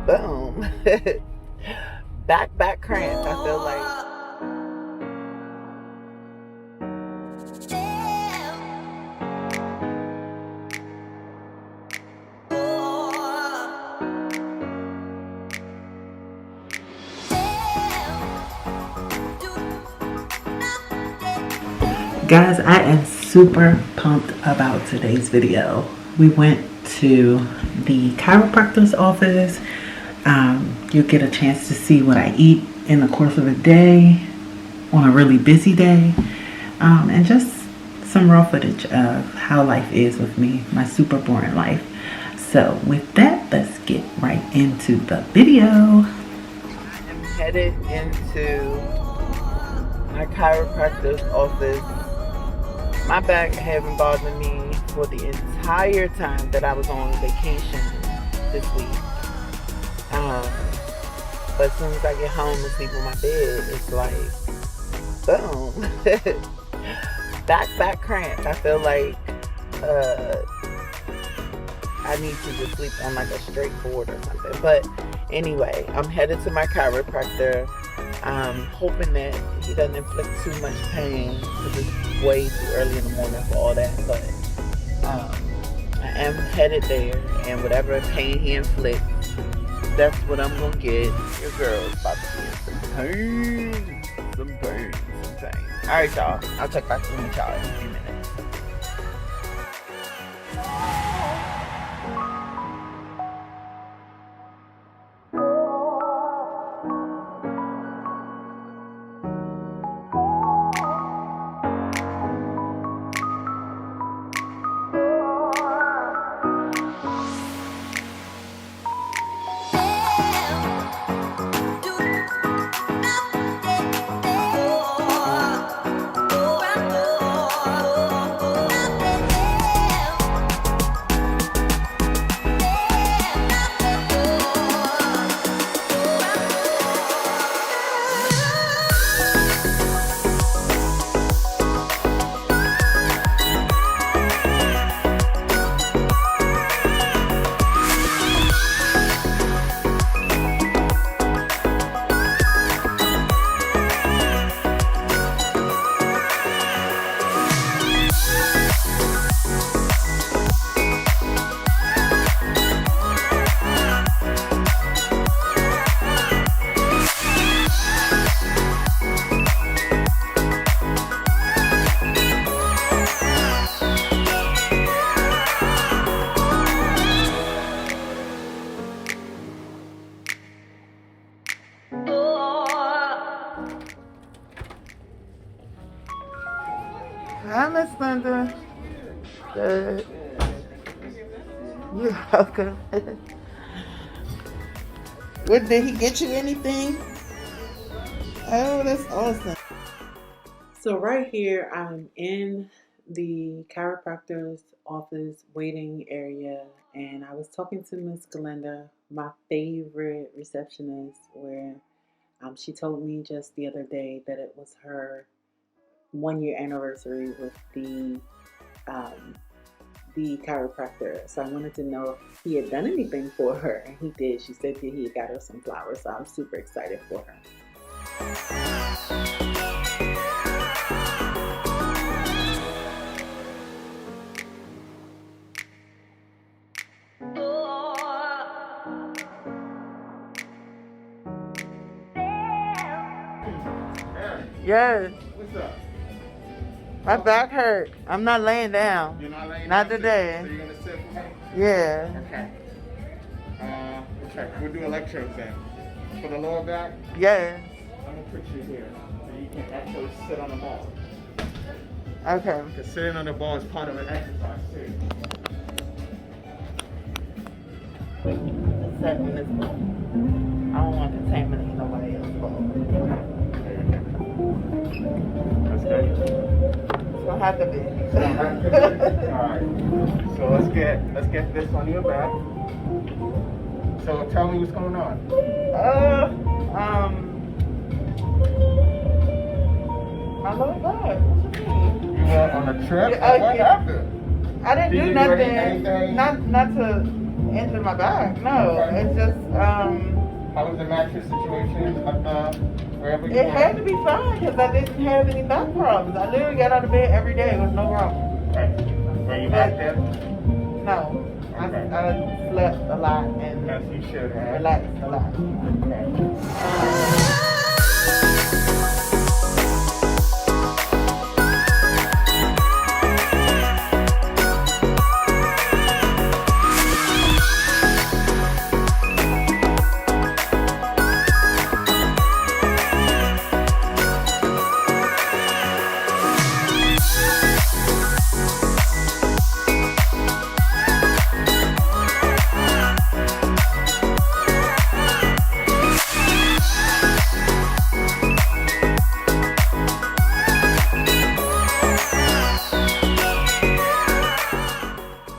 Boom. back cramp. I feel like. Guys, I am super pumped about today's video. We went to the chiropractor's office. You'll get a chance to see what I eat in the course of a day on a really busy day, and just some raw footage of how life is with me, my super boring life. So with that, let's get right into the video. I am headed into my chiropractor's office. My back hadn't bothered me for the entire time that I was on vacation this week. But as soon as I get home and sleep on my bed, it's like, boom. back cramp. I feel like I need to just sleep on like a straight board or something. But anyway, I'm headed to my chiropractor. I'm hoping that he doesn't inflict too much pain because it's way too early in the morning for all that. But I am headed there, and whatever pain he inflicts, that's what I'm gonna get. Your girl's about to be in some pain. Alright, y'all. I'll check back in with y'all in a few minutes. Hi, Miss Linda. Good. You're welcome. What, did he get you anything? Oh, that's awesome. So right here, I'm in the chiropractor's office waiting area, and I was talking to Miss Galinda, my favorite receptionist, where she told me just the other day that it was her 1-year anniversary with the chiropractor. So I wanted to know if he had done anything for her, and he did. She said that he had got her some flowers, so I'm super excited for her. Yes. What's up? My back hurt. I'm not laying down. You're not laying Not down? today. So you're going to sit for me? Yeah. Okay. Okay. We'll do electrodes then. For the lower back, Yes. I'm going to put you here. So you can actually sit on the ball. Okay. Because sitting on the ball is part of an exercise too. Let's sit on this ball. I don't want to contaminate nobody else's ball. That's good. It's gonna have to be. Alright. So let's get this on your back. So tell me what's going on. My lower back. What you mean? You went on a trip? Yeah, What happened? I didn't Did do you do nothing. anything? Not to injure my back. No, Okay. it's just mattress situation wherever you It were? had to be fine because I didn't have any back problems. I literally got out of bed every day with no problem. Okay. Were you active? No. Okay. I slept a lot and As you should have. relaxed a lot. Okay.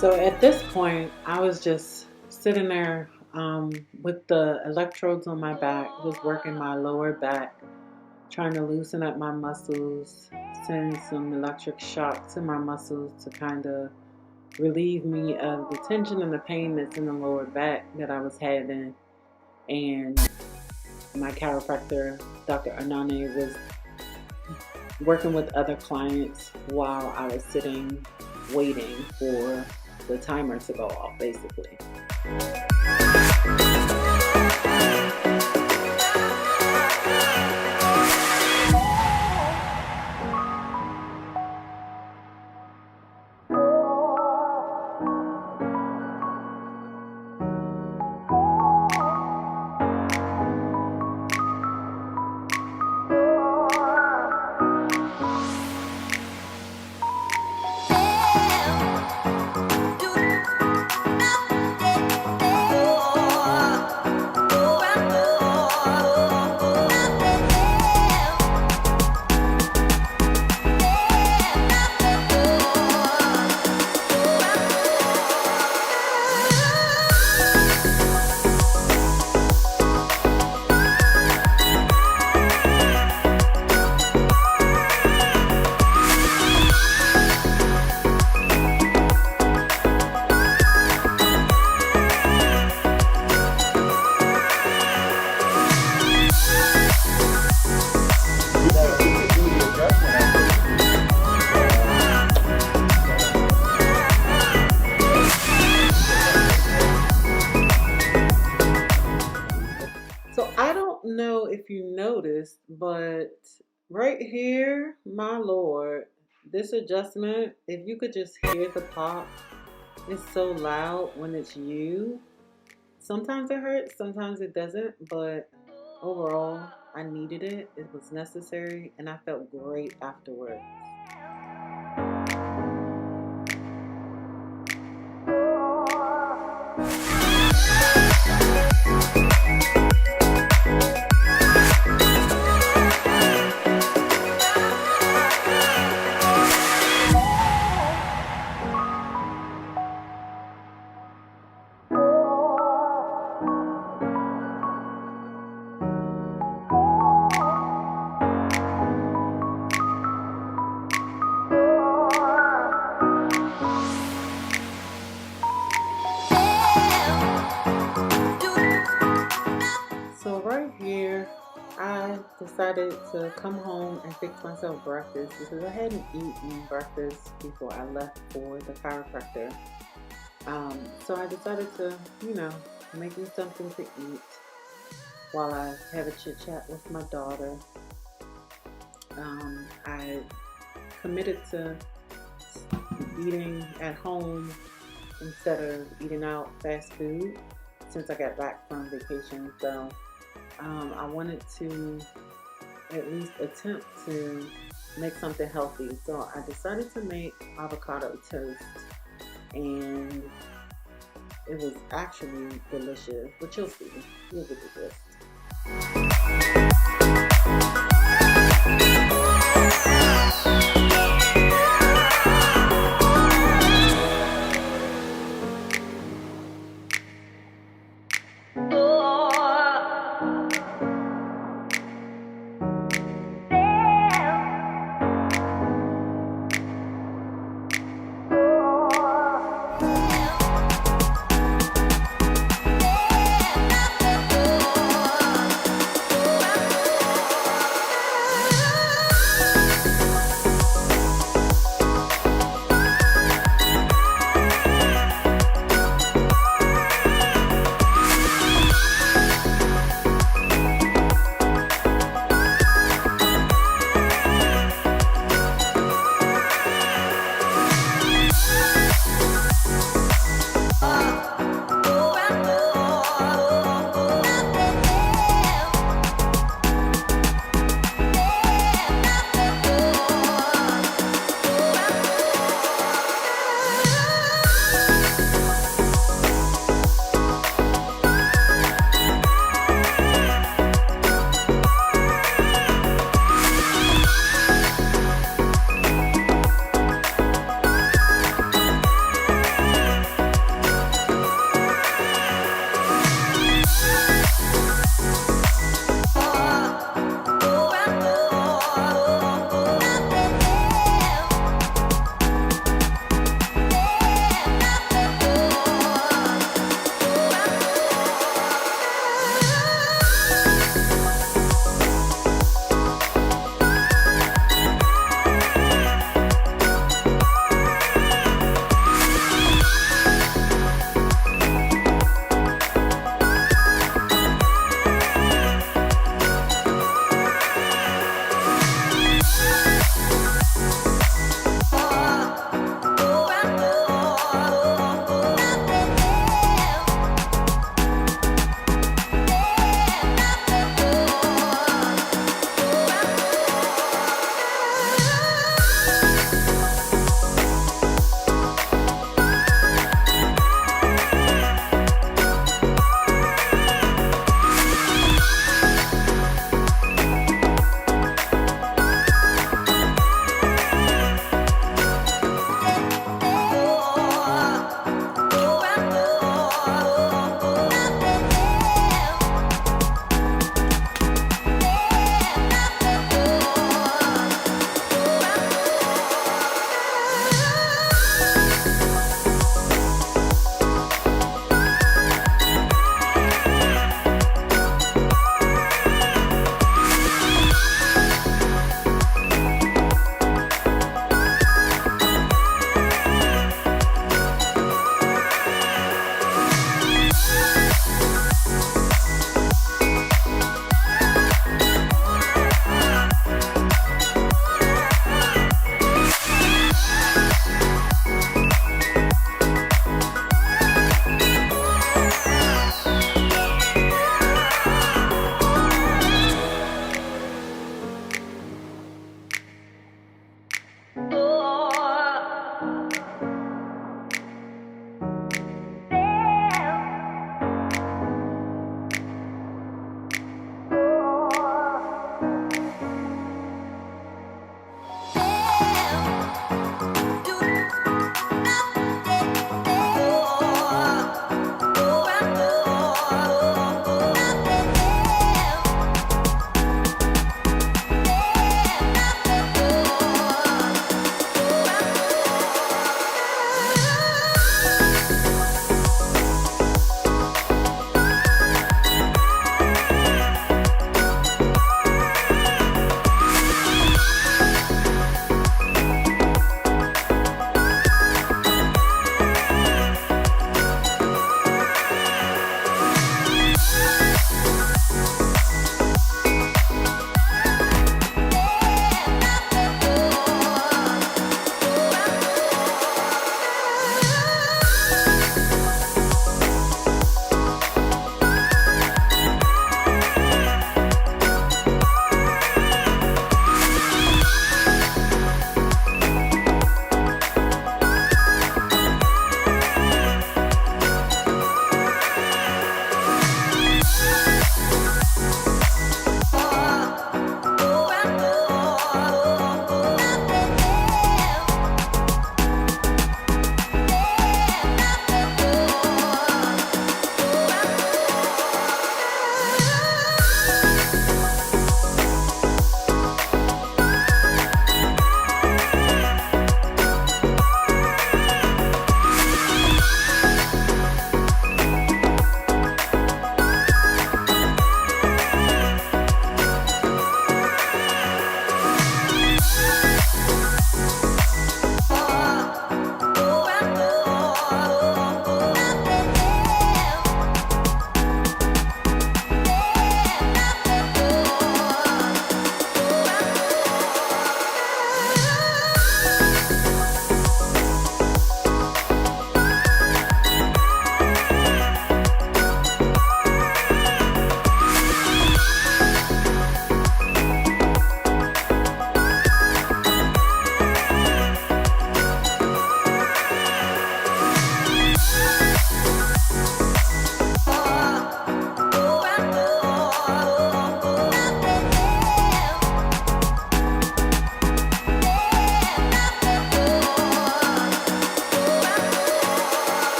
So at this point, I was just sitting there with the electrodes on my back, just working my lower back, trying to loosen up my muscles, send some electric shock to my muscles to kind of relieve me of the tension and the pain that's in the lower back that I was having. And my chiropractor, Dr. Anane, was working with other clients while I was sitting waiting for the timer to go off, basically. So I don't know if you noticed, but right here, my Lord, this adjustment, if you could just hear the pop, it's so loud when it's you. Sometimes it hurts, sometimes it doesn't, but overall, I needed it. It was necessary, and I felt great afterwards. So right here, I decided to come home and fix myself breakfast because I hadn't eaten breakfast before I left for the chiropractor. So I decided to, make me something to eat while I have a chit chat with my daughter. I committed to eating at home instead of eating out fast food since I got back from vacation. So I wanted to at least attempt to make something healthy. So I decided to make avocado toast, and it was actually delicious, but you'll see. You'll get the gist.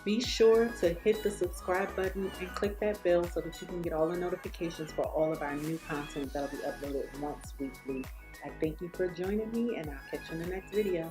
Be sure to hit the subscribe button and click that bell so that you can get all the notifications for all of our new content that'll be uploaded once weekly. I thank you for joining me, and I'll catch you in the next video.